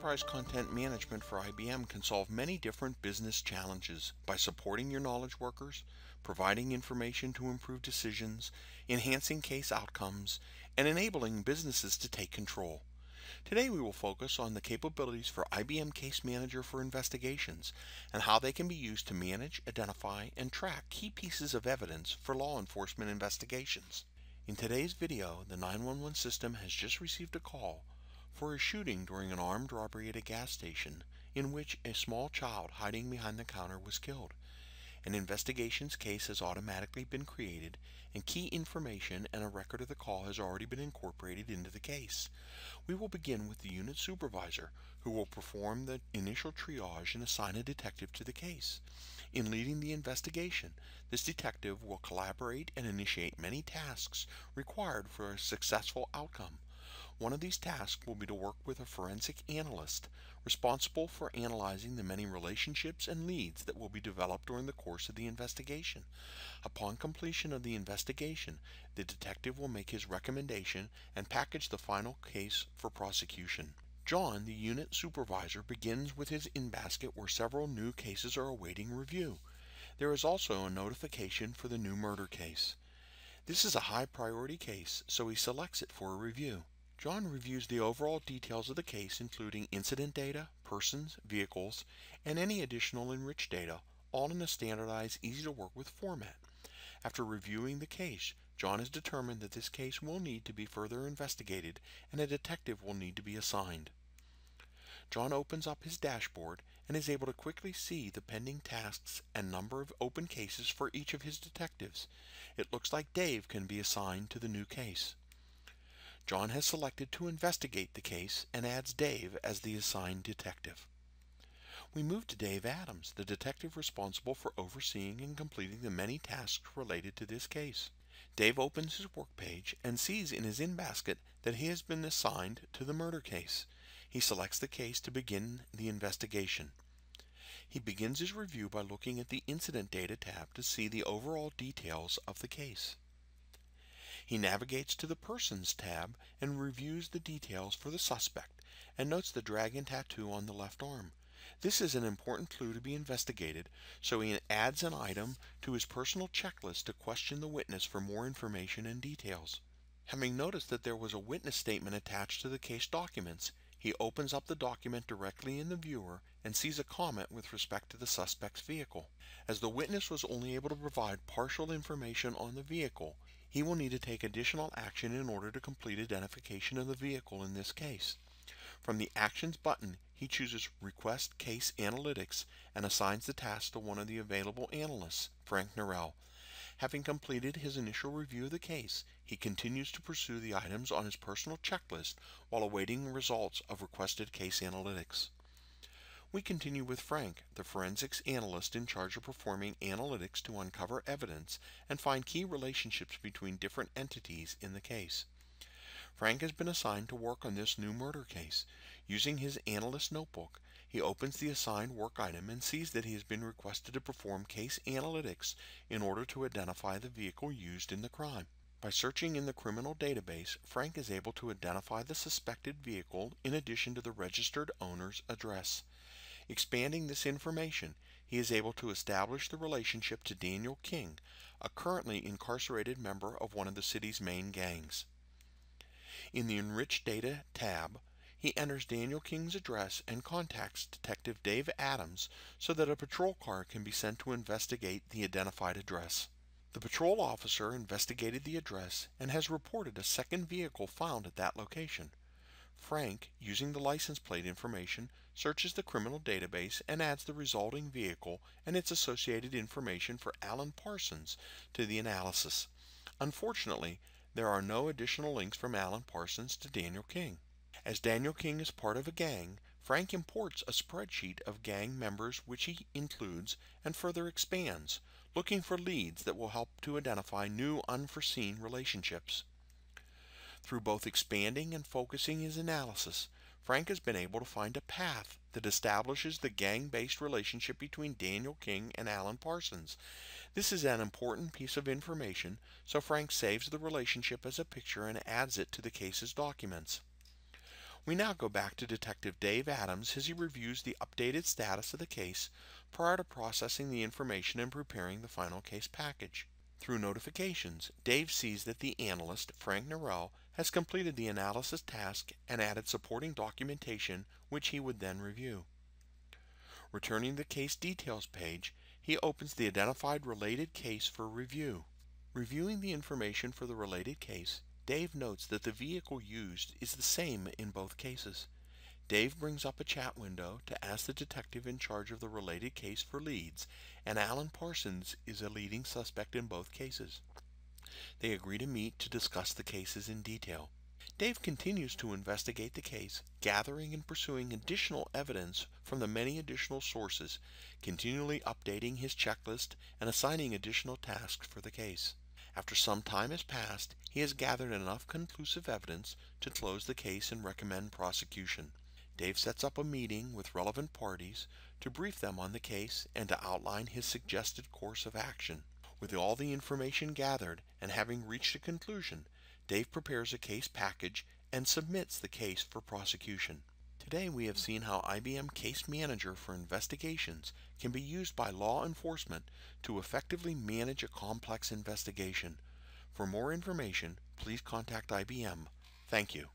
Enterprise content management for IBM can solve many different business challenges by supporting your knowledge workers, providing information to improve decisions, enhancing case outcomes, and enabling businesses to take control. Today we will focus on the capabilities for IBM Case Manager for investigations and how they can be used to manage, identify, and track key pieces of evidence for law enforcement investigations. In today's video, the 911 system has just received a call for a shooting during an armed robbery at a gas station in which a small child hiding behind the counter was killed. An investigations case has automatically been created, and key information and a record of the call has already been incorporated into the case. We will begin with the Unit Supervisor, who will perform the initial triage and assign a detective to the case. In leading the investigation, this detective will collaborate and initiate many tasks required for a successful outcome. One of these tasks will be to work with a forensic analyst, responsible for analyzing the many relationships and leads that will be developed during the course of the investigation. Upon completion of the investigation, the detective will make his recommendation and package the final case for prosecution. John, the Unit Supervisor, begins with his in-basket where several new cases are awaiting review. There is also a notification for the new murder case. This is a high-priority case, so he selects it for a review. John reviews the overall details of the case, including incident data, persons, vehicles, and any additional enriched data, all in a standardized, easy-to-work-with format. After reviewing the case, John has determined that this case will need to be further investigated and a detective will need to be assigned. John opens up his dashboard and is able to quickly see the pending tasks and number of open cases for each of his detectives. It looks like Dave can be assigned to the new case. John has selected to investigate the case and adds Dave as the assigned detective. We move to Dave Adams, the detective responsible for overseeing and completing the many tasks related to this case. Dave opens his work page and sees in his in-basket that he has been assigned to the murder case. He selects the case to begin the investigation. He begins his review by looking at the Incident Data tab to see the overall details of the case. He navigates to the Persons tab and reviews the details for the suspect and notes the dragon tattoo on the left arm. This is an important clue to be investigated, so he adds an item to his personal checklist to question the witness for more information and details. Having noticed that there was a witness statement attached to the case documents, he opens up the document directly in the viewer and sees a comment with respect to the suspect's vehicle. As the witness was only able to provide partial information on the vehicle, he will need to take additional action in order to complete identification of the vehicle in this case. From the Actions button, he chooses Request Case Analytics and assigns the task to one of the available analysts, Frank Norell. Having completed his initial review of the case, he continues to pursue the items on his personal checklist while awaiting the results of requested case analytics. We continue with Frank, the Forensics Analyst in charge of performing analytics to uncover evidence and find key relationships between different entities in the case. Frank has been assigned to work on this new murder case. Using his analyst notebook, he opens the assigned work item and sees that he has been requested to perform case analytics in order to identify the vehicle used in the crime. By searching in the criminal database, Frank is able to identify the suspected vehicle in addition to the registered owner's address. Expanding this information, he is able to establish the relationship to Daniel King, a currently incarcerated member of one of the city's main gangs. In the Enriched Data tab, he enters Daniel King's address and contacts Detective Dave Adams so that a patrol car can be sent to investigate the identified address. The patrol officer investigated the address and has reported a second vehicle found at that location. Frank, using the license plate information, searches the criminal database and adds the resulting vehicle and its associated information for Alan Parsons to the analysis. Unfortunately, there are no additional links from Alan Parsons to Daniel King. As Daniel King is part of a gang, Frank imports a spreadsheet of gang members which he includes and further expands, looking for leads that will help to identify new unforeseen relationships. Through both expanding and focusing his analysis, Frank has been able to find a path that establishes the gang-based relationship between Daniel King and Alan Parsons. This is an important piece of information, so Frank saves the relationship as a picture and adds it to the case's documents. We now go back to Detective Dave Adams as he reviews the updated status of the case prior to processing the information and preparing the final case package. Through notifications, Dave sees that the analyst, Frank Norrell, has completed the analysis task and added supporting documentation which he would then review. Returning the case details page, he opens the identified related case for review. Reviewing the information for the related case, Dave notes that the vehicle used is the same in both cases. Dave brings up a chat window to ask the detective in charge of the related case for leads, and Alan Parsons is a leading suspect in both cases. They agree to meet to discuss the cases in detail. Dave continues to investigate the case, gathering and pursuing additional evidence from the many additional sources, continually updating his checklist and assigning additional tasks for the case. After some time has passed, he has gathered enough conclusive evidence to close the case and recommend prosecution. Dave sets up a meeting with relevant parties to brief them on the case and to outline his suggested course of action. With all the information gathered and having reached a conclusion, Dave prepares a case package and submits the case for prosecution. Today we have seen how IBM Case Manager for investigations can be used by law enforcement to effectively manage a complex investigation. For more information, please contact IBM. Thank you.